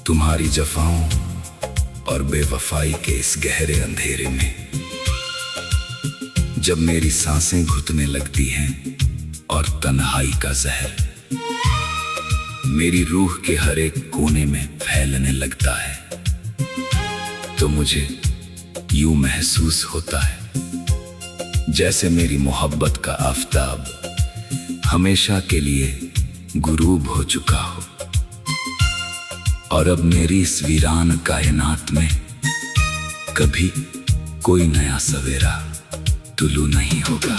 तुम्हारी जफाओं और बेवफाई के इस गहरे अंधेरे में जब मेरी सांसें घुटने लगती हैं और तन्हाई का जहर मेरी रूह के हर एक कोने में फैलने लगता है, तो मुझे यूं महसूस होता है जैसे मेरी मोहब्बत का आफताब हमेशा के लिए गुरूब हो चुका हो और अब मेरी इस वीरान कायनात में कभी कोई नया सवेरा तुलू नहीं होगा।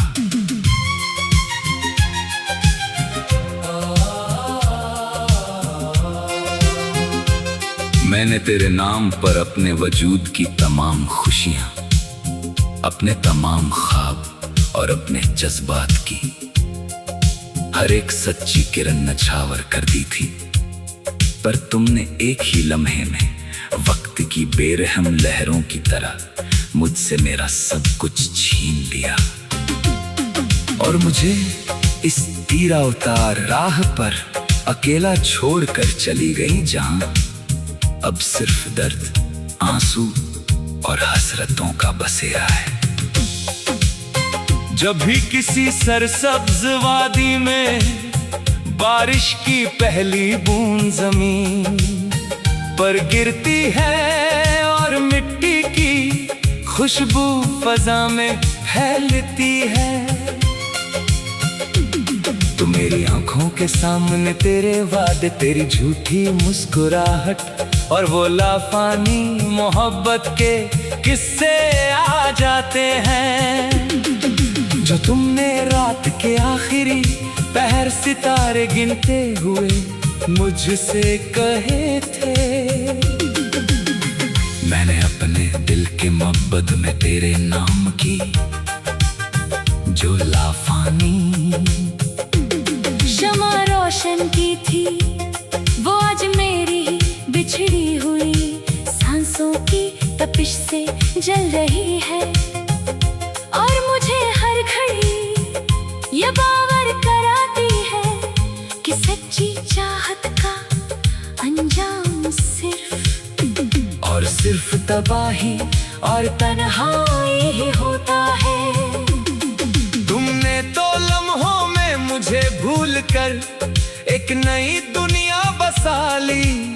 मैंने तेरे नाम पर अपने वजूद की तमाम खुशियां, अपने तमाम ख्वाब और अपने जज्बात की हर एक सच्ची किरण नछावर कर दी थी, पर तुमने एक ही लम्हे में वक्त की बेरहम लहरों की तरह मुझसे मेरा सब कुछ छीन लिया और मुझे इस तीरा उतार राह पर अकेला छोड़कर चली गई, जहां अब सिर्फ दर्द, आंसू और हसरतों का बसेरा है। जब भी किसी सरसब्ज वादी में बारिश की पहली बूंद जमीन पर गिरती है और मिट्टी की खुशबू फजा में फैलती है, तो मेरी आंखों के सामने तेरे वादे, तेरी झूठी मुस्कुराहट और वो लाफानी मोहब्बत के किस्से आ जाते हैं जो तुमने रात के आखिरी पहर सितारे गिनते हुए मुझसे कहे थे। मैंने अपने दिल के मब्बद में तेरे नाम की जो लाफानी शमा रोशन की थी, वो आज मेरी बिछड़ी हुई सांसों की तपिश से जल रही है और मुझे हर घड़ी ये बावर कराती है कि सच्ची चाहत का अंजाम सिर्फ तबाही और तन्हाई ही होता है। तुमने तो लम्हों में मुझे भूलकर एक नई दुनिया बसा ली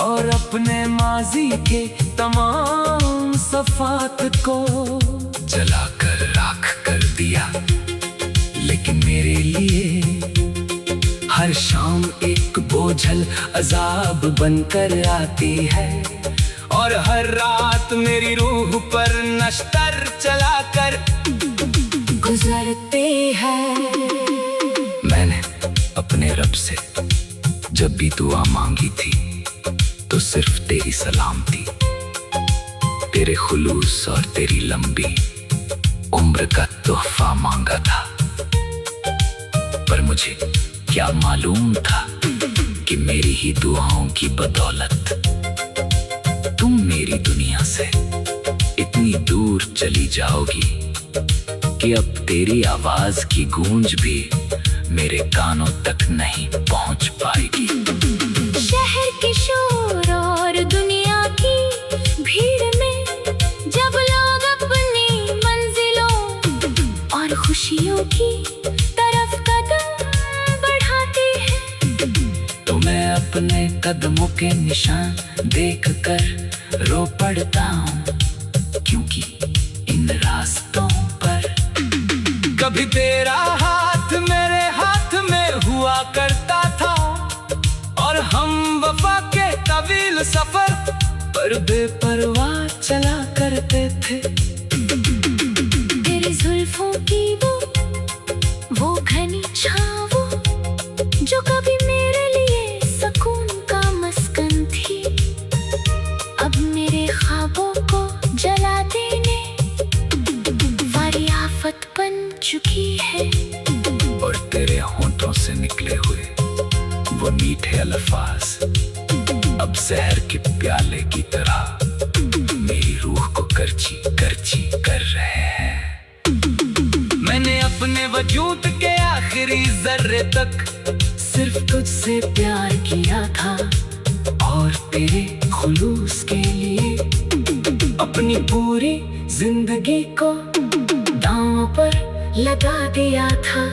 और अपने माजी के तमाम सफात को जलाकर राख कर दिया, लेकिन मेरे लिए हर शाम एक बोझल अजाब बनकर आती है और हर रात मेरी रूह पर नश्तर चलाकर गुजरते हैं। मैंने अपने रब से जब भी दुआ मांगी थी तो सिर्फ तेरी सलामती, तेरे खुलूस और तेरी लंबी उम्र का तोहफा मांगा था, पर मुझे क्या मालूम था कि मेरी ही दुआओं की बदौलत तुम मेरी दुनिया से इतनी दूर चली जाओगी कि अब तेरी आवाज की गूंज भी मेरे कानों तक नहीं पहुंच पाएगी। शहर के शोर और दुनिया की भीड़ में जब लोग अपनी मंजिलों और खुशियों की तरफ कदम बढ़ाते हैं, तो मैं अपने कदमों के निशान देखकर रो पड़ता हूँ, क्योंकि इन रास्तों पर कभी तेरा हाथ मेरे हाथ में हुआ करता था और हम वफा के तवील सफर पर बेपरवाह चला करते थे। तेरी जुल्फों की वो घनी छावों जो कभी मेरे लिए सुकून का मस्कन थी, अब मेरे ख्वाबों को जला देने वाली आफत बन चुकी है। और तेरे होंठों से निकले हुए वो मीठे अल्फाज अब जहर के प्याले की तरह मेरी रूह को करची करची कर रहे हैं। मैंने अपने वजूद के आखिरी जर्रे तक सिर्फ तुझसे प्यार किया था, और तेरे खुलूस के लिए अपनी पूरी जिंदगी को दांव पर लगा दिया था।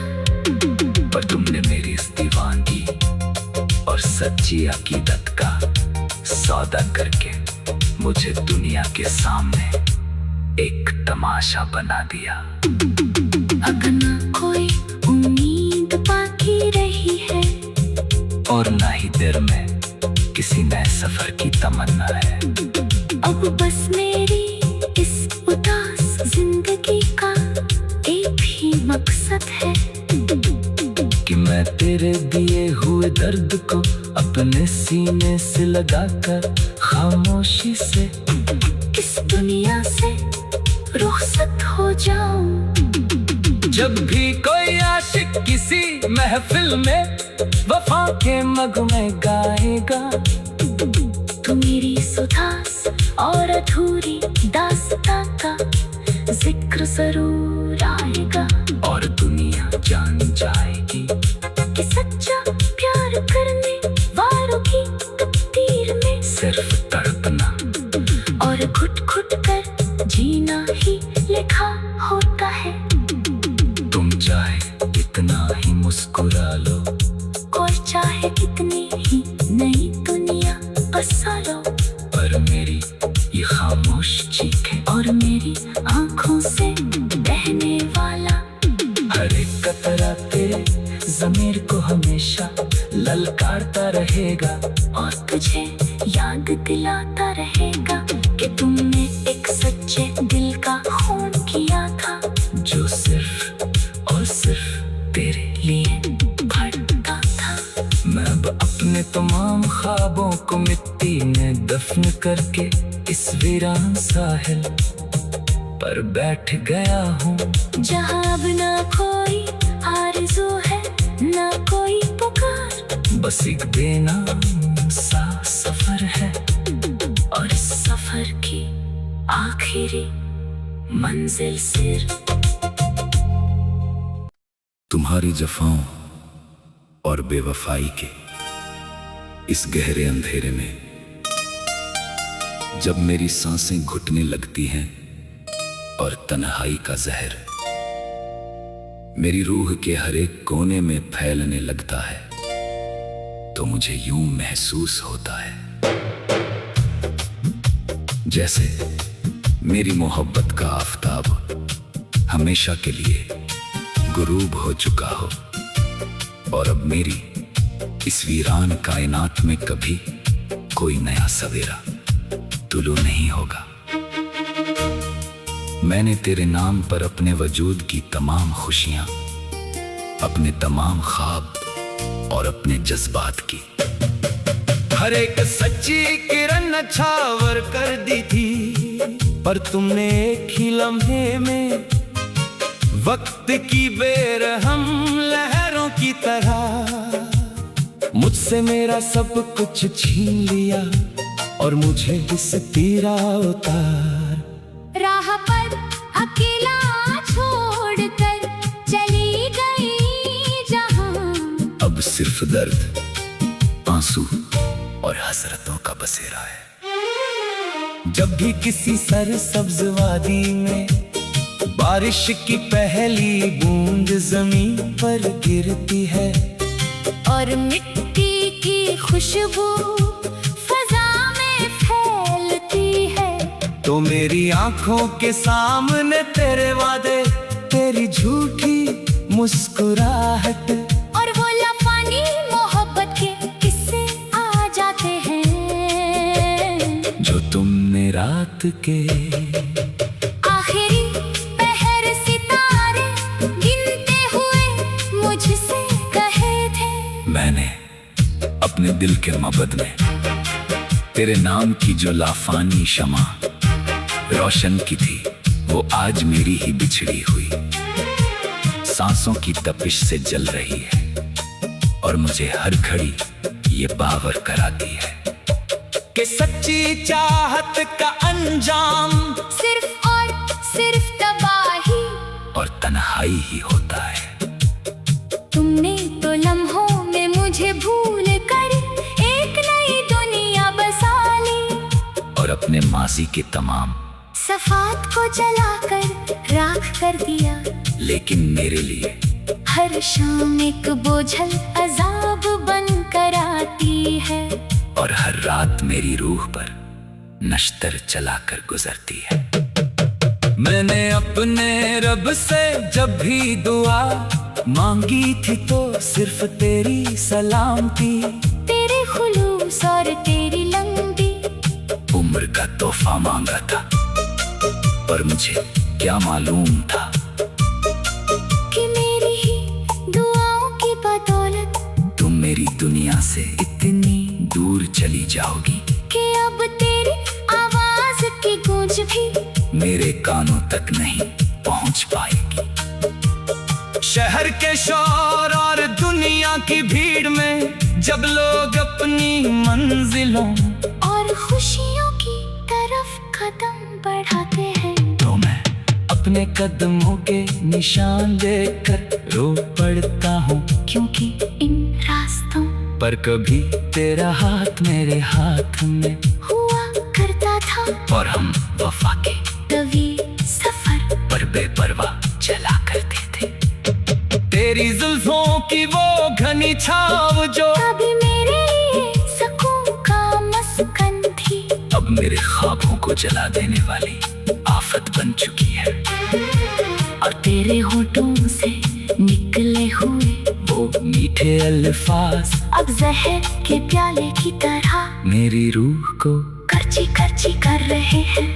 पर तुमने मेरी इस दीवानगी और सच्ची अकीदत का सौदा करके मुझे दुनिया के सामने एक तमाशा बना दिया। अब न कोई उम्मीद बाकी रही है और ना ही दिल में किसी नए सफर की तमन्ना है। अब बस मेरी इस उदास जिंदगी का एक ही मकसद है कि मैं तेरे दिए हुए दर्द को अपने सीने से लगाकर खामोशी से इस दुनिया से रुखसत हो जाऊं। जब भी कोई आशिक किसी महफिल में वफा के मग में गाएगा, तो मेरी सुधास और अधूरी दास्तां का जिक्र जरूर आएगा। और दुनिया जान जाएगी कि सच्चा प्यार करने वालों की तकदीर में सिर्फ तड़पना और घुट-घुट कर जीना ही लिखा होता है। तुम चाहे इतना ही मुस्कुरा लो और चाहे कितनी ही नई दुनिया बसा लो, पर मेरी ये खामोश चीखें और मेरी आंखों से बहने वाला हर एक कतरा तेरे ज़मीर को हमेशा ललकारता रहेगा। और तुझे याद दिलाता रहेगा कि तुमने एक सच्चे दिल का खून किया था, जो सिर्फ और सिर्फ तेरे लिए भटका था। मैं अब अपने तमाम ख्वाबों को मिट्टी में दफन करके इस वीरान साहिल पर बैठ गया हूँ, जहाँ अब ना कोई आरज़ू है ना कोई पुकार, बस एक बेनाम सा सफर है। और इस सफर की आखिरी मंजिल सिर्फ तुम्हारी जफाओं और बेवफाई के इस गहरे अंधेरे में जब मेरी सांसें घुटने लगती हैं और तन्हाई का जहर मेरी रूह के हर एक कोने में फैलने लगता है, तो मुझे यूं महसूस होता है जैसे मेरी मोहब्बत का आफताब हमेशा के लिए गुरूब हो चुका हो और अब मेरी इस वीरान कायनात में कभी कोई नया सवेरा तुलू नहीं होगा। मैंने तेरे नाम पर अपने वजूद की तमाम खुशियां, अपने तमाम ख्वाब और अपने जज्बात की हर एक सच्ची किरण नछावर कर दी थी, पर तुमने एक ही लम्हे में वक्त की बेरहम लहरों की तरह मुझसे मेरा सब कुछ छीन लिया और मुझे इस पीरा उतार। राह पर अकेला छोड़कर चली गई जहां, अब सिर्फ दर्द, आंसू और हसरतों का बसेरा है। जब भी किसी सरसब्ज वादी में बारिश की पहली बूंद जमीन पर गिरती है और मिट्टी की खुशबू फजा में फैलती है, तो मेरी आंखों के सामने तेरे वादे, तेरी झूठी मुस्कुराहट और वो लफानी मोहब्बत के किस्से आ जाते हैं, जो तुमने रात के आखिरी पहर सितारे गिनते हुए मुझसे कहे थे। मैंने अपने दिल के मबद में तेरे नाम की जो लाफानी शमा रोशन की थी, वो आज मेरी ही बिछड़ी हुई सांसों की तपिश से जल रही है और मुझे हर घड़ी ये बावर कराती है कि सच्ची चाहत का अंजाम सिर्फ और सिर्फ तबाही और तन्हाई ही होता है। तुमने तो लम्हों में मुझे भूल कर एक नई दुनिया अपने माजी के तमाम सफात को जलाकर राख कर दिया, लेकिन मेरे लिए हर शाम एक बोझल अजाब बन कर आती है, और हर रात मेरी रूह पर नश्तर चलाकर गुजरती है। मैंने अपने रब से जब भी दुआ मांगी थी तो सिर्फ तेरी सलामती, तेरे खुलूस और तेरी लंबी उम्र का तोहफा मांगा था, पर मुझे क्या मालूम था कि मेरी ही दुआओं की बदौलत तुम मेरी दुनिया से इतनी दूर चली जाओगी कि अब तेरी आवाज की गूंज भी मेरे कानों तक नहीं पहुंच पाएगी। शहर के शोर और दुनिया की भीड़ में जब लोग अपनी मंजिलों और खुशियों की तरफ कदम बढ़ाते हैं, तो मैं अपने कदमों के निशान देखकर रो पड़ता हूँ, क्योंकि इन रास्तों पर कभी तेरा हाथ मेरे हाथ में हुआ करता था, और हम वफा के तवी सफर पर बेपरवाह चला करते थे। तेरी जुल्फों की वो घनी छाव जो कभी मेरे लिए सुकून का मस्कन थी, अब मेरे ख्वाबों को जला देने वाली आफत बन चुकी है। और तेरे होठों से निकले हुए वो मीठे अल्फाज अब जहर के प्याले की तरह मेरी रूह को करची करची कर रहे हैं।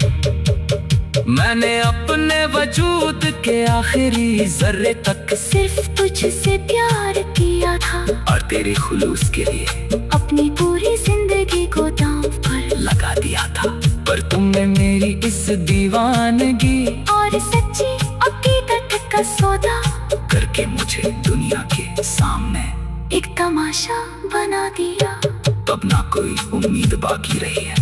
मैंने अपने वजूद के आखिरी जर्रे तक सिर्फ तुझसे प्यार किया था, और तेरे खुलूस के लिए अपनी पूरी जिंदगी को दांव पर लगा दिया था, पर तुमने मेरी इस दीवानगी और सच्ची अकीदत का सौदा करके मुझे दुनिया के सामने एक तमाशा बना दिया। अब ना कोई उम्मीद बाकी रही है,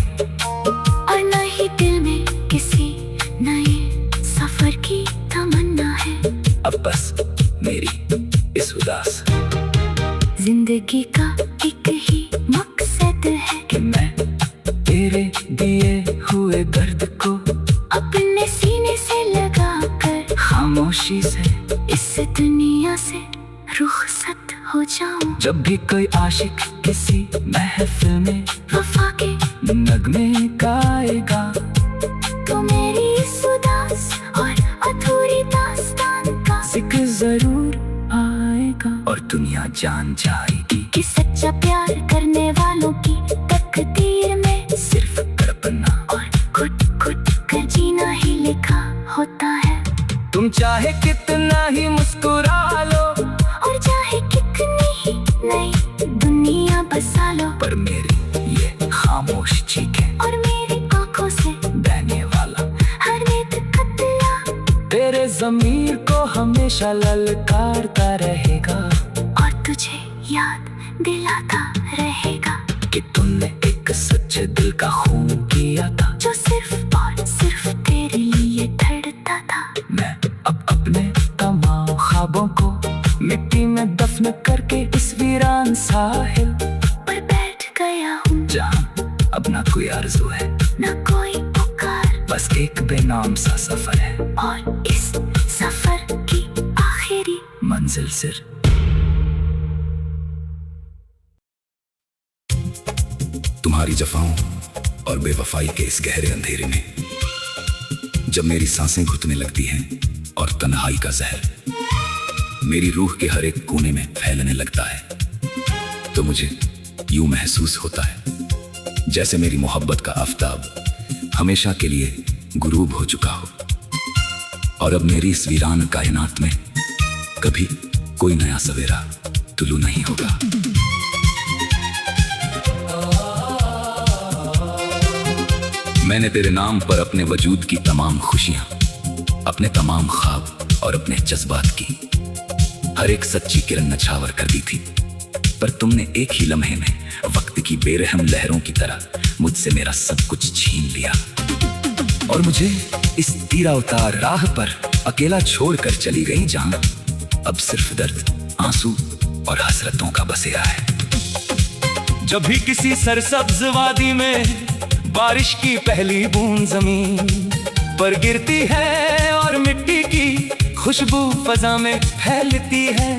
और न ही दिल में किसी नए सफर की तमन्ना है। अब बस मेरी इस उदास जिंदगी का एक ही मकसद है कि मैं तेरे दिए हुए दर्द को अपने सीने से लगाकर खामोशी से इस दुनिया से रुखसत हो जाऊं। जब भी कोई आशिक किसी महफिल में वफा के नगमे गाएगा तो मेरी इस उदास और अधूरी दास्तान का जिक्र जरूर आएगा, और दुनिया जान जाएगी कि सच्चा प्यार करने वालों की तकदीर में सिर्फ तड़पना और खुद खुद कर जीना ही लिखा होता है। तुम चाहे कितना ही मुस्कुरा लो और चाहे कितनी ही नई दुनिया बसा लो, पर मेरी ये खामोश चीखें और मेरी आंखों से बहने वाला हर नेत कतला तेरे ज़मीर को हमेशा ललकारता रहेगा, और तुझे याद दिलाता रहेगा कि तुमने एक सच्चे दिल का खून किया था, जो सिर्फ और सिर्फ तेरे लिए धड़कता था। मैं अब अपने तमाम ख्वाबों को मिट्टी में दफन करके इस वीरान साहिल पर बैठ गया हूँ, जहाँ अब ना कोई आरज़ू है न कोई पुकार, बस एक बेनाम सा सफर है, और इस सफर की आखिरी मंजिल सिर्फ तुम्हारी जफाओं और बेवफाई के इस गहरे अंधेरे में जब मेरी सांसें घुटने लगती हैं और तन्हाई का जहर मेरी रूह के हर एक कोने में फैलने लगता है, तो मुझे यूं महसूस होता है जैसे मेरी मोहब्बत का आफताब हमेशा के लिए गुरूब हो चुका हो, और अब मेरी इस वीरान कायनात में कभी कोई नया सवेरा तुलू नहीं होगा। मैंने तेरे नाम पर अपने वजूद की तमाम खुशियां, अपने तमाम ख्वाब और अपने जज्बात की हर एक सच्ची किरण नछावर कर दी थी, पर तुमने एक ही लम्हे में वक्त की बेरहम लहरों की तरह मुझसे मेरा सब कुछ छीन लिया, और मुझे इस तीरा उतार राह पर अकेला छोड़कर चली गई, जहां अब सिर्फ दर्द, आंसू और हसरतों का बसेरा है। जब भी किसी सरसब्ज वादी में बारिश की पहली बूंद जमीन पर गिरती है और मिट्टी की खुशबू फजा में फैलती है।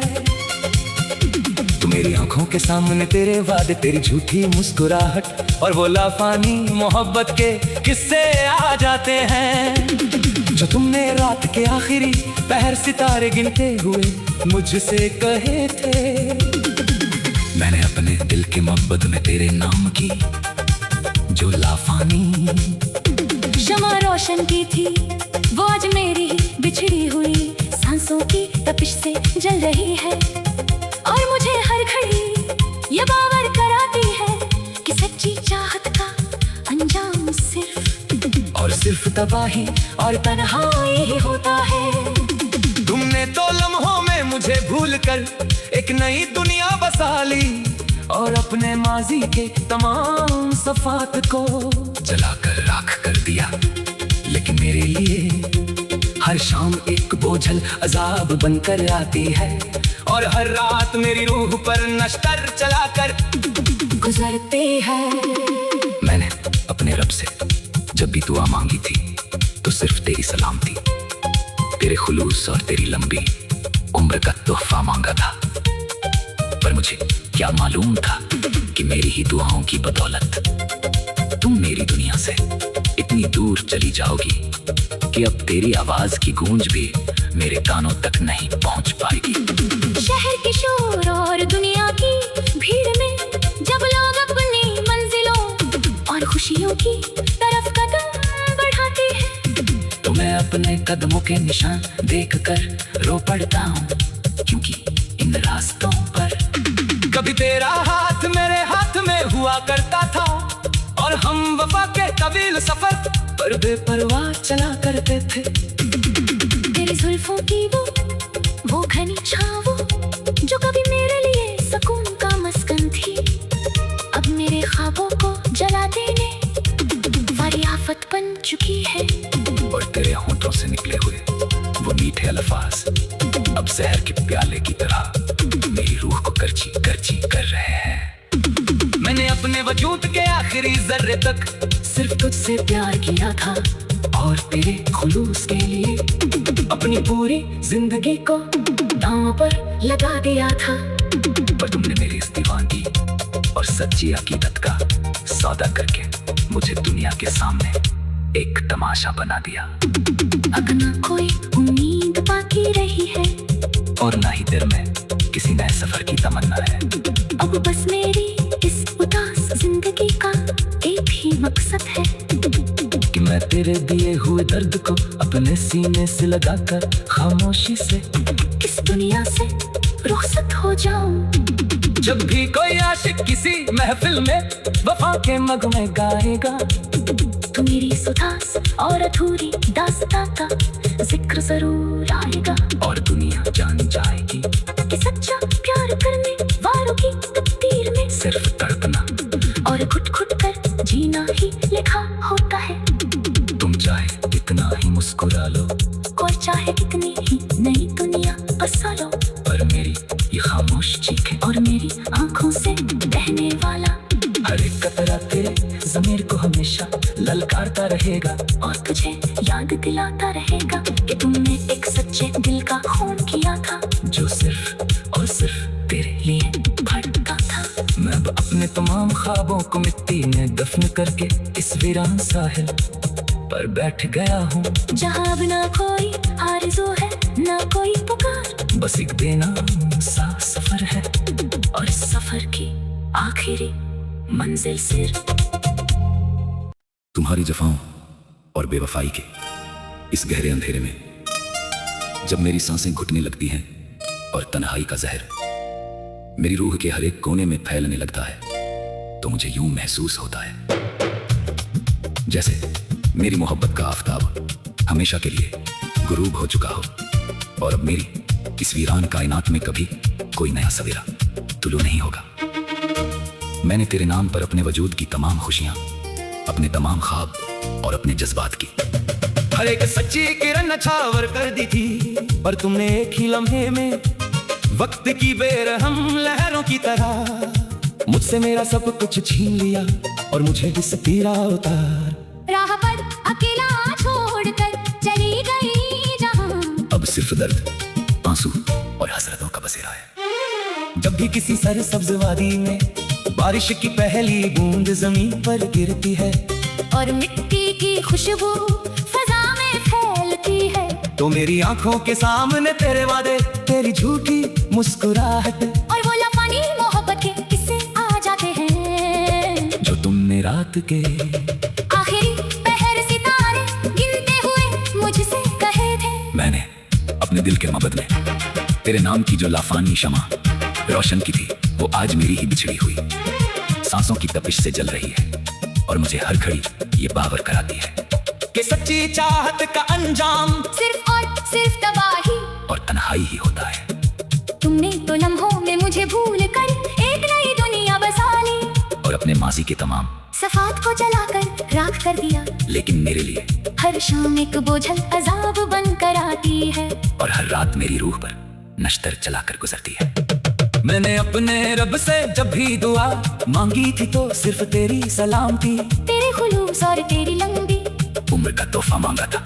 तू मेरी आंखों के सामने, तेरे वादे, तेरी झूठी मुस्कुराहट और वो लाफानी मोहब्बत के किस्से आ जाते हैं जो तुमने रात के आखिरी पहर सितारे गिनते हुए मुझसे कहे थे। मैंने अपने दिल के मोहब्बत में तेरे नाम की जो लाफानी शमा रोशन की थी, वो आज मेरी बिछड़ी हुई सांसों की तपिश से जल रही है। और मुझे हर घड़ी ये बावर कराती है कि सच्ची चाहत का अंजाम सिर्फ तबाही और तन्हाई ही होता है। तुमने तो लम्हों में मुझे भूल कर एक नई दुनिया बसा ली और अपने माजी के तमाम सफात को जलाकर राख कर दिया। लेकिन मेरे लिए हर शाम एक बोझल अजाब बनकर आती है और हर रात मेरी रूह पर नश्तर चलाकर गुजरते हैं। मैंने अपने रब से जब भी दुआ मांगी थी तो सिर्फ तेरी सलामती, तेरे खुलूस और तेरी लंबी उम्र का तोहफा मांगा था। पर मुझे क्या मालूम था कि मेरी ही दुआओं की बदौलत तुम मेरी दुनिया से इतनी दूर चली जाओगी कि अब तेरी आवाज की गूंज भी मेरे कानों तक नहीं पहुंच पाएगी। शहर के शोर और दुनिया की भीड़ में जब लोग अपनी मंजिलों और खुशियों की तरफ कदम बढ़ाते हैं तो मैं अपने कदमों के निशान देखकर रो पड़ता हूँ, क्योंकि इन रास्तों पर कभी तेरा हाथ मेरे हाथ में हुआ करता था और हम वफा के तवील सफर पर बेपरवाह चला करते थे। तेरी जुल्फों की वो घनी छावों जो कभी मेरे लिए सुकून का मस्कन थी, अब मेरे ख्वाबों को जला देने वाली आफत बन चुकी है। और तेरे होंठों से निकले हुए वो मीठे अल्फाज अब जहर के प्याले की तरह मेरी रूह को करची करची कर रहे हैं। मैंने अपने वजूद के आखिरी जर्रे तक सिर्फ तुझसे प्यार किया था और तेरे खुलूस के लिए अपनी पूरी जिंदगी को दांव पर लगा दिया था। पर तुमने मेरी इस दीवानगी और सच्ची अकीदत का सौदा करके मुझे दुनिया के सामने एक तमाशा बना दिया। अब ना कोई उम्मीद बाकी रही है और ना ही दिल में किसी नए सफर की तमन्ना है। अब बस मेरी इस उदास जिंदगी का एक ही मकसद है कि मैं तेरे दिए हुए दर्द को अपने सीने से लगाकर खामोशी से इस दुनिया से रुखसत हो जाऊं। जब भी कोई आशिक किसी महफिल में वफा के मग में गाएगा तो मेरी उदास और अधूरी दास्तां का जिक्र जरूर आएगा और दुनिया जान जाएगी कि सच्चा प्यार करने वालों की तकदीर में सिर्फ तड़पना और घुट घुट कर जीना ही लिखा होता है। तुम चाहे इतना ही मुस्कुरा लो और चाहे कितनी ही नई दुनिया बसा लो, पर मेरी ये खामोश चीखें और मेरी आंखों से बहने वाला हर एक कतरा तेरे ज़मीर को हमेशा ललकारता रहेगा और तुझे याद दिलाता रहेगा कि तुमने एक सच्चे दिल का खून किया था जो सिर्फ और सिर्फ तेरे लिए भटका था। मैं अब अपने तमाम ख्वाबों को मिट्टी में दफन करके इस वीरान साहिल पर बैठ गया हूँ जहाँ अब ना कोई आरज़ू है ना कोई पुकार, बस एक बेनासा सफर है और इस सफर की आखिरी मंजिल सिर्फ तुम्हारी जफाओं और बेवफाई के इस गहरे अंधेरे में जब मेरी सांसें घुटने लगती हैं और तन्हाई का जहर मेरी रूह के हर एक कोने में फैलने लगता है तो मुझे यूं महसूस होता है जैसे मेरी मोहब्बत का आफताब हमेशा के लिए गुरूब हो चुका हो और अब मेरी इस वीरान कायनात में कभी कोई नया सवेरा तुलू नहीं होगा। मैंने तेरे नाम पर अपने वजूद की तमाम खुशियां, अपने तमाम ख्वाब और अपने जज्बात की हर एक सच्ची किरण नछावर कर दी थी, पर तुमने एक ही लम्हे में वक्त की बेरहम लहरों की तरह मुझसे मेरा सब कुछ छीन लिया और मुझे इस पीरा उतार। राह पर अकेला छोड़कर चली गई जहां, अब सिर्फ दर्द, आंसू और हसरतों का बसेरा है। जब भी किसी सरसब्ज वादी में बारिश की पहली बूंद जमीन पर गिरती है और मिट्टी की खुशबू फजा में फैलती है, तो मेरी आंखों के सामने तेरे वादे, तेरी झूठी मुस्कुराहट और वो लफानी मोहब्बत के किस्से आ जाते हैं, जो तुमने रात के आखिरी पहर सितारे गिनते हुए मुझसे कहे थे। मैंने अपने दिल के मबद में तेरे नाम की जो लाफानी शमा रोशन की थी, वो आज मेरी ही बिछड़ी हुई सांसों की तपिश से जल रही है और मुझे हर घड़ी ये बावर कराती है कि सच्ची चाहत का अंजाम सिर्फ और सिर्फ तबाही और तन्हाई ही होता है। तुमने तो लम्हों में मुझे भूल कर एक नई दुनिया बसा ली, और अपने माजी के तमाम सफात को जलाकर राख कर दिया, लेकिन मेरे लिए हर शाम एक बोझल अजाब बन कर आती है, और हर रात मेरी रूह पर नश्तर चलाकर गुजरती है। मैंने अपने रब से जब भी दुआ मांगी थी तो सिर्फ तेरी सलामती, तेरे खुलूस और तेरी लंबी उम्र का तोहफा मांगा था,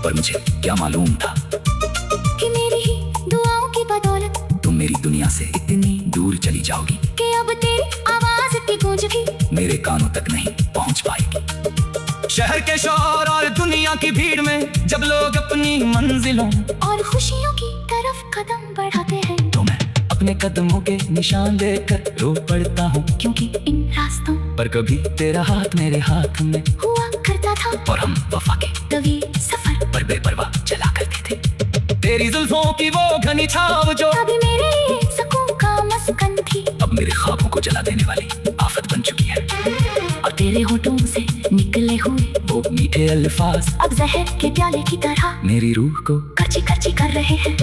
पर मुझे क्या मालूम था कि मेरी ही दुआओं की बदौलत तुम मेरी दुनिया से इतनी दूर चली जाओगी कि अब तेरी आवाज की गूंज भी मेरे कानों तक नहीं पहुंच पाएगी। शहर के शोर और दुनिया की भीड़ में जब लोग अपनी मंजिलों और खुशियों की तरफ कदम बढ़ाते हैं, तो मैं अपने कदमों के निशान देखकर रो पड़ता हूँ, क्योंकि इन रास्तों पर कभी तेरा हाथ मेरे हाथ में हुआ करता था, और हम वफा के कभी सफर पर बेपरवाह चला करते थे। तेरी जुल्फों की वो घनी छाव जो कभी मेरे लिए सुकून का मस्कन थी, अब मेरे ख्वाबों को जला देने वाली आफत बन चुकी है। और तेरे होठों से निकले हुए वो मीठे अल्फाज अब जहर के प्याले की तरह मेरी रूह को करची करची कर रहे हैं।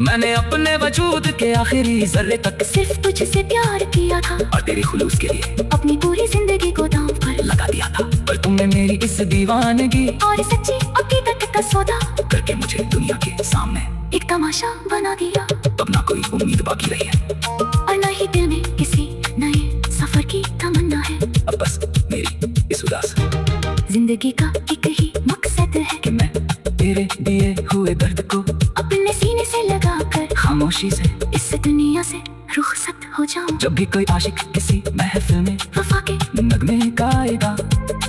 मैंने अपने वजूद के आखिरी जर्रे तक सिर्फ तुझसे प्यार किया था, और तेरे खुलूस के लिए अपनी पूरी जिंदगी को दांव पर लगा दिया था, पर तुमने मेरी इस दीवानगी और सच्ची अकीदत का सौदा करके मुझे दुनिया के सामने एक तमाशा बना दिया। अब ना कोई उम्मीद बाकी रही है, और न ही दिल में किसी नए सफर की तमन्ना है। अब बस मेरी इस उदास जिंदगी का एक ही मकसद है कि मैं तेरे दिए हुए दर्द को अपने सीने से लगाकर खामोशी से इस दुनिया से रुखसत हो जाऊं। जब भी कोई आशिक किसी महफिल में वफा के नगमे गाएगा,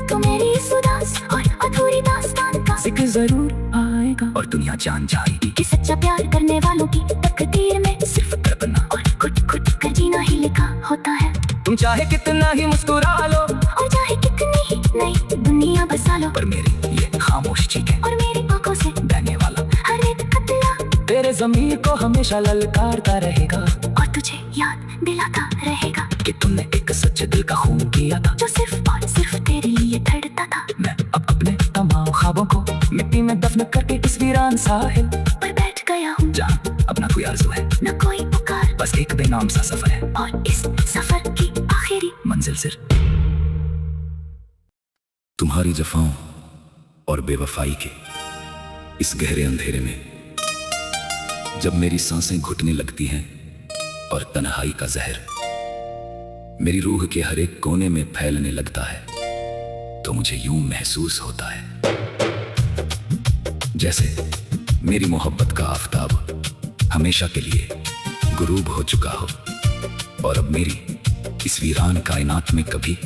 तो मेरी इस उदास और अधूरी दास्तान का जिक्र जरूर आएगा, और दुनिया जान जाएगी कि सच्चा प्यार करने वालों की तकदीर में सिर्फ तड़पना और कुछ कुछ कर जीना ही लिखा होता है। तुम चाहे कितना ही मुस्कुरा लो और चाहे कितनी ही नई दुनिया बसा लो, पर मेरी ये खामोश चीखें और मेरी आंखों से बहने वाला हर एक कतला तेरे ज़मीर को हमेशा ललकारता रहेगा, और तुझे याद दिलाता रहेगा कि तुमने एक सच्चे दिल का खून किया था, जो सिर्फ और सिर्फ तेरे लिए धड़कता था। मैं अब अपने तमाम ख्वाबों को मिट्टी में दफन करके इस वीरान साहिल पर बैठ गया हूँ, जहाँ अब ना कोई आरज़ू है, न कोई पुकार, बस एक बेनाम सा सफर है, और इस सफर की आखिरी मंजिल सिर्फ तुम्हारी जफाओं और बेवफाई के इस गहरे अंधेरे में, जब मेरी सांसें घुटने लगती हैं और तन्हाई का जहर मेरी रूह के हर एक कोने में फैलने लगता है, तो मुझे यूं महसूस होता है जैसे मेरी मोहब्बत का आफताब हमेशा के लिए गुरूब हो चुका हो, और अब मेरी इस वीरान कायनात में कभी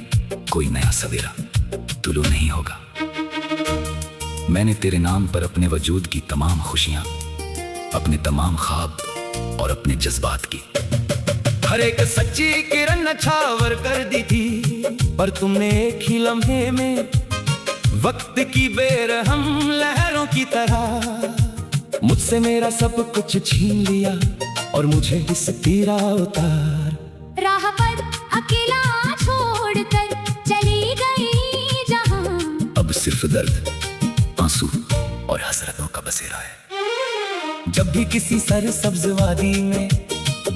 कोई नया सवेरा तुलू नहीं होगा। मैंने तेरे नाम पर अपने वजूद की तमाम खुशियां, अपने तमाम ख्वाब और अपने जज्बात की हर एक सच्ची किरण नछावर कर दी थी, पर तुमने एक ही लम्हे में वक्त की बेरहम लहरों की तरह मुझसे मेरा सब कुछ छीन लिया और मुझे इस पीरा उतार। राह पर अकेला छोड़कर चली गई जहां, अब सिर्फ दर्द, आंसू और हसरतों का बसेरा है। जब भी किसी सरसब्ज वादी में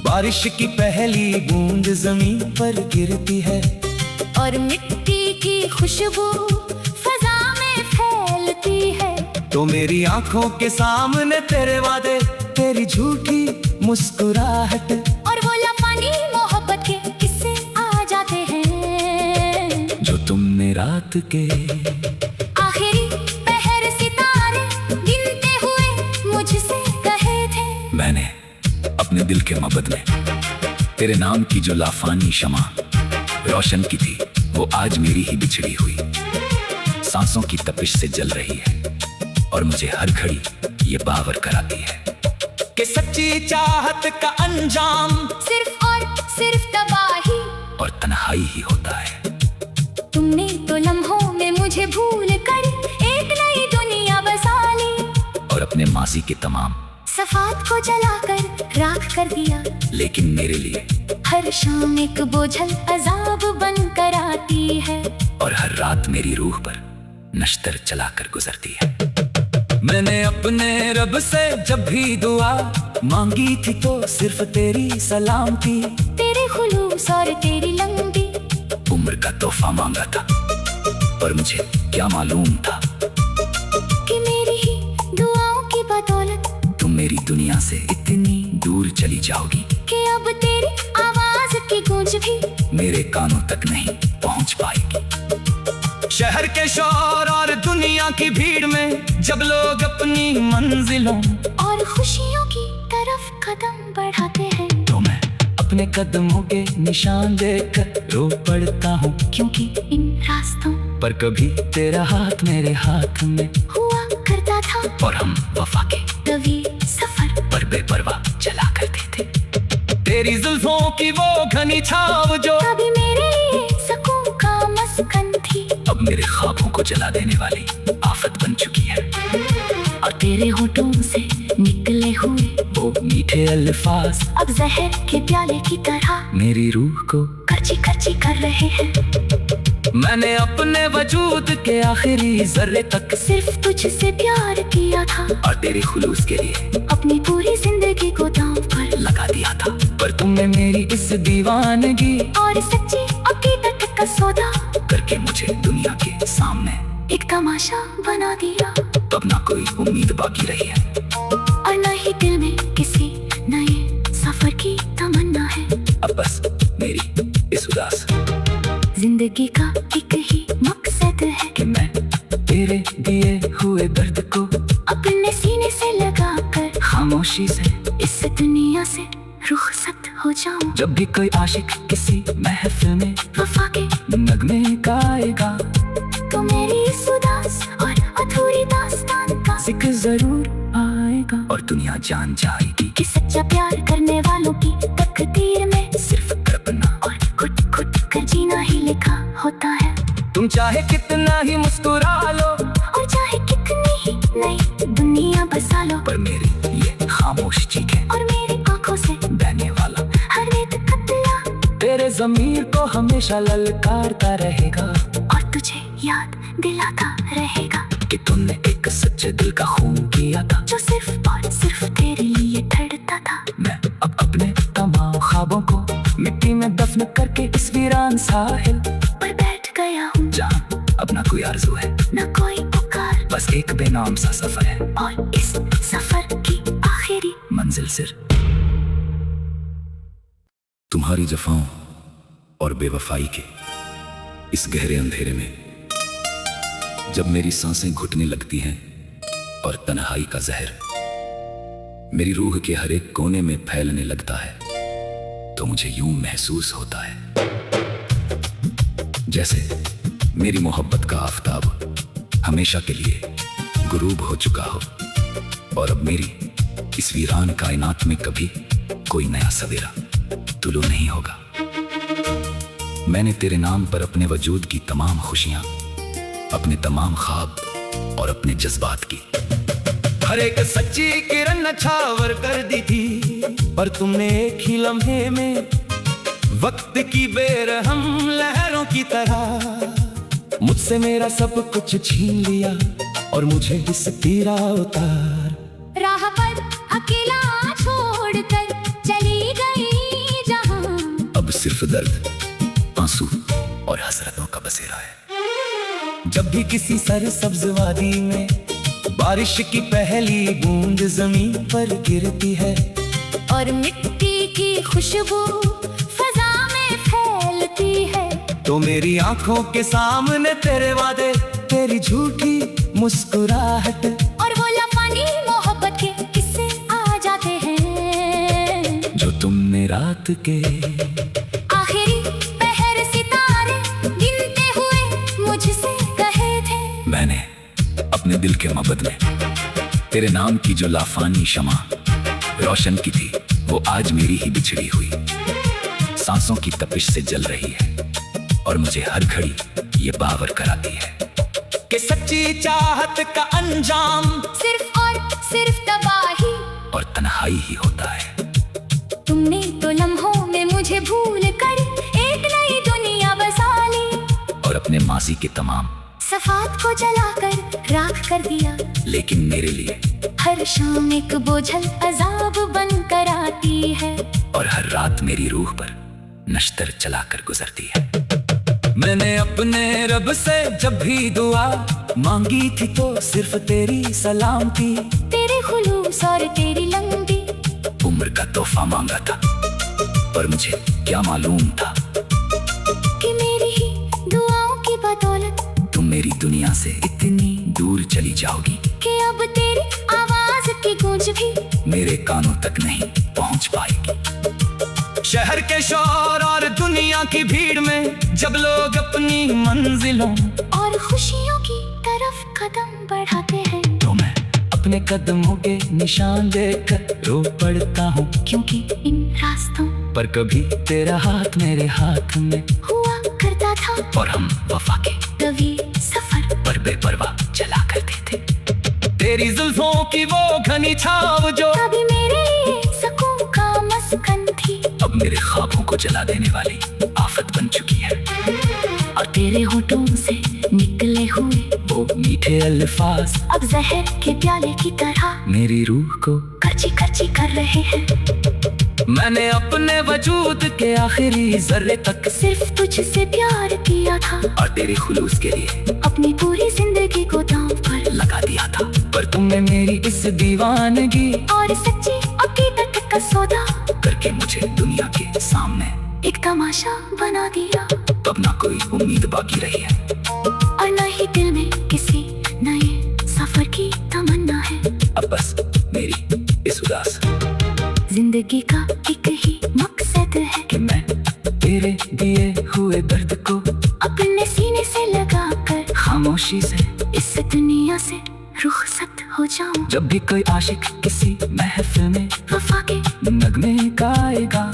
बारिश की पहली बूंद जमीन पर गिरती है और मिट्टी की खुशबू फजा में फैलती है, तो मेरी आंखों के सामने तेरे वादे, तेरी झूठी मुस्कुराहट और वो लफानी मोहब्बत के किस्से जो तुमने रात के आखिरी पहर सितारे गिनते हुए मुझसे कहे थे। मैंने अपने दिल के मबद में तेरे नाम की जो लाफानी शमा रोशन की थी, वो आज मेरी ही बिछड़ी हुई सांसों की तपिश से जल रही है, और मुझे हर घड़ी ये बावर कराती है कि सच्ची चाहत का अंजाम सिर्फ और सिर्फ तबाही और तन्हाई ही होता है। तुमने तो लम्हों में मुझे भूल कर एक नई दुनिया बसा ली, और अपने माजी के तमाम सफात को जलाकर राख कर दिया। लेकिन मेरे लिए हर शाम एक बोझल अजाब बन कर आती है, और हर रात मेरी रूह पर नश्तर चलाकर गुजरती है। मैंने अपने रब से जब भी दुआ मांगी थी तो सिर्फ तेरी सलाम थी। तेरे खुलूस और तेरी लंबी उम्र का तोहफा मांगा था, पर मुझे क्या मालूम था कि मेरी ही दुआओं की बदौलत तुम मेरी दुनिया से इतनी दूर चली जाओगी कि अब तेरी आवाज की गूंज भी मेरे कानों तक नहीं पहुंच पाएगी। शहर के शोर और दुनिया की भीड़ में जब लोग अपनी मंजिलों और खुशियों की तरफ कदम बढ़ाते हैं, तो मैं अपने कदमों के निशान देखकर रो पड़ता हूँ, क्योंकि इन रास्तों पर कभी तेरा हाथ मेरे हाथ में हुआ करता था, और हम वफा के तवील सफर पर बेपरवाह चला करते थे। तेरी जुल्फों की वो घनी छाव जो कभी मेरे लिए सुकून का मस्कन थी, अब मेरे ख्वाबों को जला देने वाली आफत बन चुकी है। और तेरे होठों से निकले हुए वो मीठे अल्फाज अब जहर के प्याले की तरह मेरी रूह को करची करची कर रहे हैं। मैंने अपने वजूद के आखिरी जर्रे तक सिर्फ तुझसे प्यार किया था, और तेरे खुलूस के लिए अपनी पूरी जिंदगी को दांव पर लगा दिया था, पर तुमने मेरी इस दीवानगी और सच्ची अकीदत का सौदा करके मुझे दुनिया के सामने एक तमाशा बना दिया। अब ना कोई उम्मीद बाकी रही है, और न ही दिल में किसी नए सफर की तमन्ना है। अब बस मेरी इस उदास जिंदगी का एक ही मकसद है कि मैं तेरे दिए हुए दर्द को अपने सीने से लगाकर खामोशी से इस दुनिया से रुखसत हो जाऊं। जब भी कोई आशिक किसी महफिल में वफा के नगमे गाएगा तो मेरी इस उदास और अधूरी दास्तान का जिक्र जरूर आएगा, और दुनिया जान जाएगी कि सच्चा प्यार करने वालों की तकदीर में सिर्फ तड़पना और खुद खुद कर जीना ही लिखा होता है। तुम चाहे कितना ही मुस्कुरा लो और चाहे कितनी ही नई दुनिया बसा लो, पर मेरे लिए खामोश चीखें और मेरी आंखों से बहने वाला हर रेत कतला तेरे ज़मीर को हमेशा ललकारता रहेगा, और तुझे याद दिलाता रहेगा कि तुमने एक सच्चे दिल का खून किया था, जो सिर्फ और सिर्फ तेरे लिए धड़कता था। मैं अब अपने तमाम ख्वाबों को मिट्टी में दफन करके इस वीरान साहिल पर बैठ गया हूँ, जहाँ अब ना कोई आरज़ू है न कोई पुकार, बस एक बेनाम सा सफर है, और इस सफर की आखिरी मंजिल सिर तुम्हारी जफाओं और बेवफाई के इस गहरे अंधेरे में जब मेरी सांसें घुटने लगती हैं और तन्हाई का जहर मेरी रूह के हर एक कोने में फैलने लगता है, तो मुझे यूं महसूस होता है जैसे मेरी मोहब्बत का आफताब हमेशा के लिए गुरूब हो चुका हो, और अब मेरी इस वीरान कायनात में कभी कोई नया सवेरा तुलू नहीं होगा। मैंने तेरे नाम पर अपने वजूद की तमाम खुशियां, अपने तमाम ख्वाब और अपने जज्बात की हर एक सच्ची किरण नछावर कर दी थी, पर तुमने एक ही लम्हे में वक्त की बेरहम लहरों की तरह मुझसे मेरा सब कुछ छीन लिया, और मुझे इस पीरा उतार राह पर अकेला छोड़कर चली गई जहां, अब सिर्फ दर्द, आंसू और हसरतों का बसेरा है। जब भी किसी सरसब्ज वादी में बारिश की पहली बूंद जमीन पर गिरती है, और मिट्टी की खुशबू फजा में फैलती है, तो मेरी आंखों के सामने तेरे वादे, तेरी झूठी मुस्कुराहट और वो लफानी मोहब्बत के किस्से आ जाते हैं, जो तुमने रात के आखिरी पहर सितारे गिनते हुए मुझसे कहे थे। मैंने अपने दिल के मोहब्बत में तेरे नाम की जो लाफानी शमा रोशन की थी, वो आज मेरी ही बिछड़ी हुई सांसों की तपिश से जल रही है, और मुझे हर घड़ी ये बावर कराती है कि सच्ची चाहत का अंजाम सिर्फ और सिर्फ तबाही और तन्हाई ही होता है। तुमने तो लम्हों में मुझे भूल कर एक नई दुनिया बसा ली, और अपने माजी के तमाम सफात को जलाकर राख कर दिया। लेकिन मेरे लिए हर शाम एक बोझल अजाब बन कर आती है, और हर रात मेरी रूह पर नश्तर चलाकर गुजरती है। मैंने अपने रब से जब भी दुआ मांगी थी, तो सिर्फ तेरी सलामती, तेरे खुलूस और तेरी लंबी उम्र का तोहफा मांगा था, पर मुझे क्या मालूम था कि मेरी ही दुआओं की बदौलत तुम मेरी दुनिया से इतनी दूर चली जाओगी कि अब तेरी आवाज की गूंज भी मेरे कानों तक नहीं पहुंच पाएगी। शहर के शोर और दुनिया की भीड़ में जब लोग अपनी मंजिलों और खुशियों की तरफ कदम बढ़ाते हैं, तो मैं अपने कदमों के निशान देखकर रो पड़ता हूँ, क्योंकि इन रास्तों पर कभी तेरा हाथ मेरे हाथ में, हुआ करता था और हम वफा के तवील सफर पर बेपरवाह चला करते थे। तेरी जुल्फों की वो घनी छाव जो कभी मेरे लिए सुकून का मस्कन थी, अब मेरे ख्वाबों को जला देने वाली आफत बन चुकी है। और तेरे होठों से निकले हुए वो मीठे अल्फाज अब जहर के प्याले की तरह मेरी रूह को करची करची कर रहे हैं। मैंने अपने वजूद के आखिरी जर्रे तक सिर्फ तुझसे प्यार किया था, और तेरे खुलूस के लिए अपनी पूरी जिंदगी को दांव पर लगा दिया था, पर तुमने मेरी इस दीवानगी और सच्ची अकीदत का सौदा करके मुझे दुनिया के सामने एक तमाशा बना दिया। अब ना कोई उम्मीद बाकी रही है, और न ही दिल में किसी नए सफर की तमन्ना है। अब बस मेरी इस उदास जिंदगी का एक ही मकसद है कि मैं तेरे दिए हुए दर्द को अपने सीने से लगाकर खामोशी से इस दुनिया से रुखसत हो जाऊं। जब भी कोई आशिक किसी महफिल में वफा के नगमे गाएगा,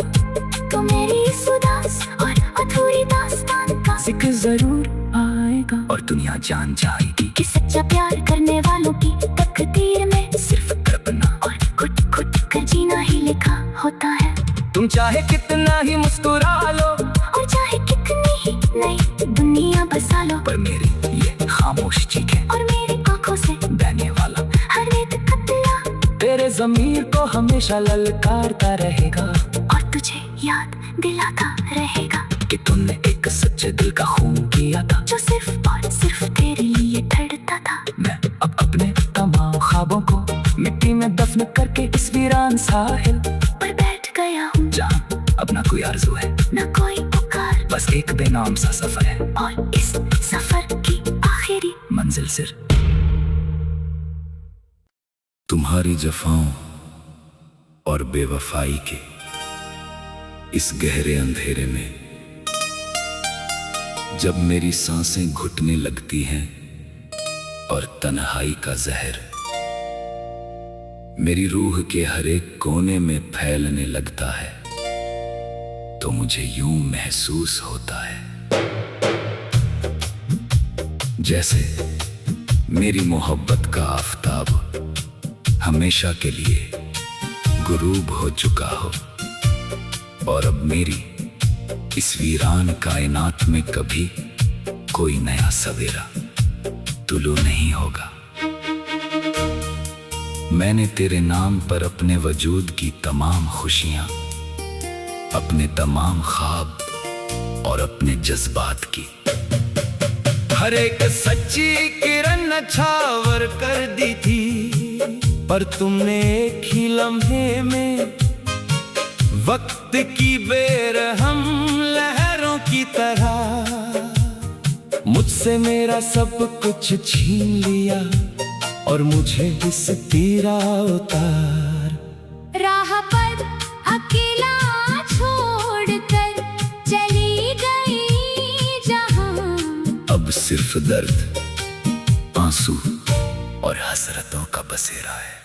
तो मेरी इस उदास और अधूरी दास्तान का जिक्र जरूर आएगा, और दुनिया जान जाएगी कि सच्चा प्यार करने वालों की तकदीर में सिर्फ तड़पना और घुट घुट कर जीना ही लिखा होता है। तुम चाहे कितना ही मुस्कुरा लो और चाहे कितनी ही नई दुनिया बसा लो, पर मेरी ये खामोश चीखें और मेरी आंखों से बहने वाला हर रेत कतला तेरे ज़मीर को हमेशा ललकारता रहेगा, और तुझे याद दिलाता रहेगा कि तुमने एक सच्चे दिल का खून किया था, जो सिर्फ और सिर्फ तेरे लिए धड़कता था। मैं अब अपने तमाम ख्वाबों को मिट्टी में दफन करके इस वीरान साहिल पर बैठ गया हूँ, जहाँ अब ना कोई आरज़ू है, न कोई पुकार, बस एक बेनाम सा सफर है, और इस सफर की आखिरी मंजिल सिर तुम्हारी जफाओं और बेवफाई के इस गहरे अंधेरे में, जब मेरी सांसें घुटने लगती हैं और तन्हाई का जहर मेरी रूह के हर एक कोने में फैलने लगता है, तो मुझे यूं महसूस होता है जैसे मेरी मोहब्बत का आफताब हमेशा के लिए गुरूब हो चुका हो, और अब मेरी इस वीरान कायनात में कभी कोई नया सवेरा तुलू नहीं होगा। मैंने तेरे नाम पर अपने वजूद की तमाम खुशियां, अपने तमाम ख्वाब और अपने जज्बात की हर एक सच्ची किरण नछावर कर दी थी, पर तुमने एक ही लम्हे में वक्त की बेरहम लहरों की तरह मुझसे मेरा सब कुछ छीन लिया और मुझे इस तेरा उतार। राह पर अकेला छोड़कर चली गई जहां। अब सिर्फ दर्द, आंसू और हसरतों का बसेरा है।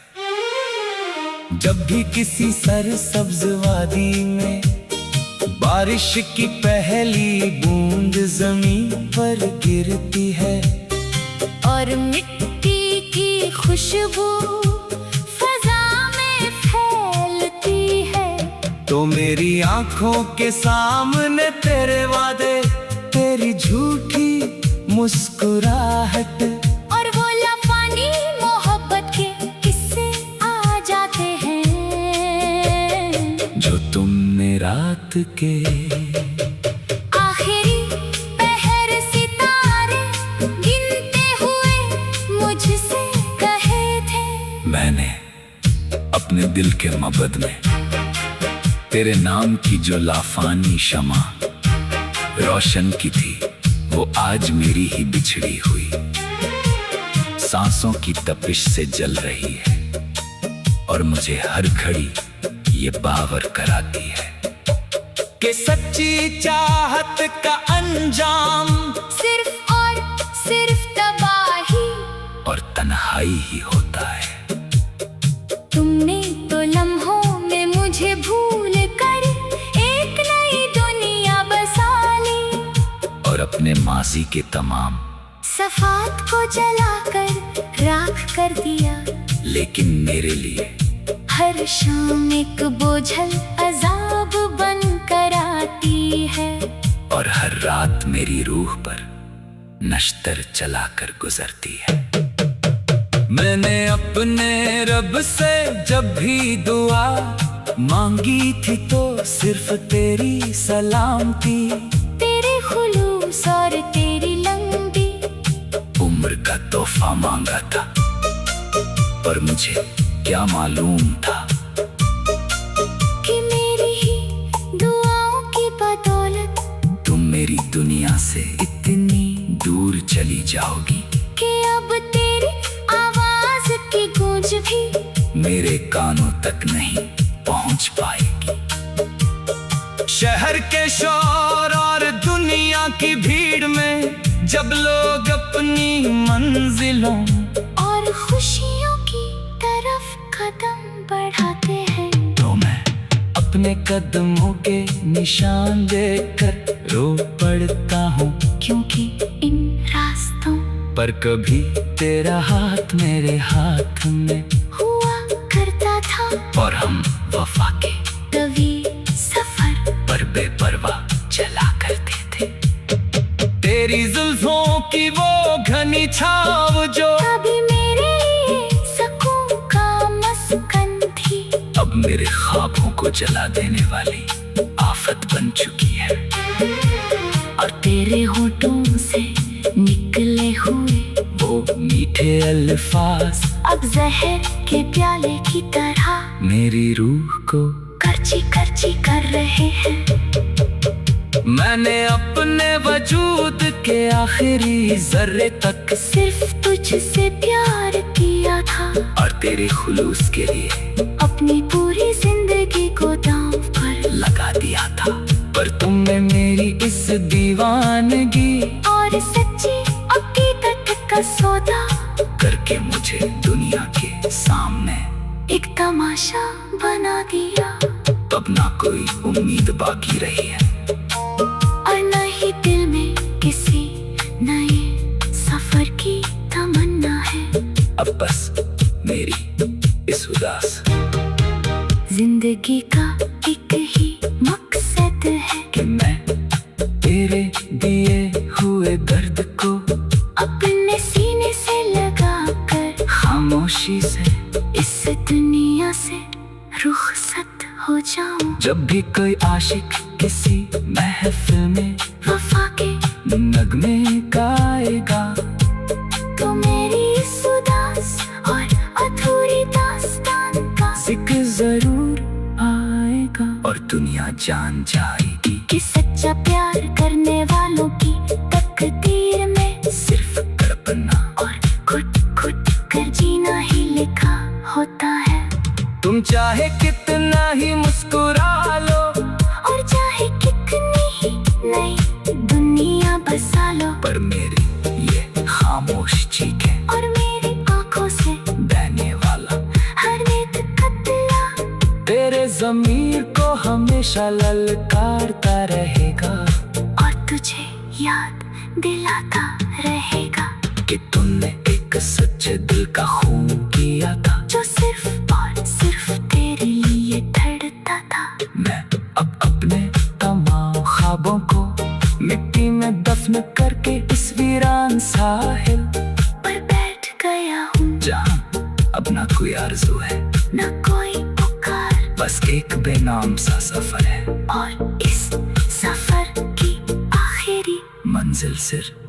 जब भी किसी सरसब्ज वादी में बारिश की पहली बूंद जमीन पर गिरती है और मिट्टी की खुशबू फजा में फैलती है, तो मेरी आंखों के सामने तेरे वादे, तेरी झूठी मुस्कुराहट और वो लफानी मोहब्बत के किस्से आ जाते हैं जो तुमने रात के आखिरी पहर सितारे गिनते हुए मुझसे कहे थे। मैंने अपने दिल के मबद में तेरे नाम की जो लाफानी शमा रोशन की थी, वो आज मेरी ही बिछड़ी हुई सांसों की तपिश से जल रही है और मुझे हर घड़ी ये बावर कराती है कि सच्ची चाहत का अंजाम सिर्फ और सिर्फ तबाही और तन्हाई ही होता है। तुमने तो लम्हों में मुझे भूल कर एक नई दुनिया बसा ली और अपने माजी के तमाम सफात को जलाकर राख कर दिया। लेकिन मेरे लिए हर शाम एक बोझल अजाब बन कर आती है और हर रात मेरी रूह पर नश्तर चलाकर गुजरती है। मैंने अपने रब से जब भी दुआ मांगी थी तो सिर्फ तेरी सलामती, तेरे खुलूस और तेरी लंबी उम्र का तोहफा मांगा था, पर मुझे क्या मालूम था कि मेरी ही दुआओं की बदौलत तुम मेरी दुनिया से इतनी दूर चली जाओगी कि अब तेरी आवाज की गूंज भी मेरे कानों तक नहीं पहुंच पाएगी। शहर के शोर और दुनिया की भीड़ में जब लोग अपनी मंजिलों और खुशियों की तरफ कदम बढ़ाते हैं, तो मैं अपने कदमों के निशान देखकर रो पड़ता हूँ, क्योंकि इन रास्तों पर कभी तेरा हाथ मेरे हाथ में हुआ करता था और हम वफा के तवील सफर पर बेपरवाह चला करते थे। तेरी जुल्फों की वो घनी छाव जो कभी मेरे लिए सकून का मस्कन थी, अब मेरे ख्वाबों को जला देने वाली आफत बन चुकी है। और तेरे होठों से निकले हुए वो मीठे अल्फाज अब जहर के प्याले की तरह मेरी रूह को करची करची कर रहे हैं। मैंने अपने वजूद के आखिरी जर्रे तक सिर्फ तुझसे प्यार किया था और तेरे खुलूस के लिए अपनी पूरी जिंदगी को दांव पर लगा दिया था, पर तुमने मेरी इस दीवानगी और सच्ची अकीदत का सौदा करके मुझे दुनिया के सामने एक तमाशा बना दिया। अब ना कोई उम्मीद बाकी रही है और न ही दिल में किसी नए सफर की तमन्ना है। अब बस मेरी इस उदास जिंदगी का एक ही मकसद है कि मैं तेरे दिए हुए दर्द को अपने सीने से लगा कर खामोशी से इस दुनिया से रुखसत हो जाऊं। जब भी कोई आशिक किसी महफिल में वफा के नगमे गाएगा तो मेरी इस उदास और अधूरी दास्तान का जिक्र जरूर आएगा और दुनिया जान जाएगी कि सच्चा प्यार करने तुम चाहे कितना ही मुस्कुरा लो और चाहे कितनी ही नई दुनिया बसा लो, पर मेरी ये खामोश चीखें और मेरी आंखों से बहने वाला हर रेत कतला तेरे ज़मीर को हमेशा ललकारता रहेगा, और तुझे याद दिलाता रहेगा कि तुमने एक सच्चे दिल का खून किया था, जो सिर्फ और सिर्फ तेरे लिए धड़कता था। मैं अब अपने तमाम ख्वाबों को मिट्टी में दफन करके इस वीरान साहिल पर बैठ गया हूँ, जहाँ अब ना कोई आरज़ू है, न कोई पुकार, बस एक बेनाम सा सफर है, और इस सफर की आखिरी मंजिल सिर्फ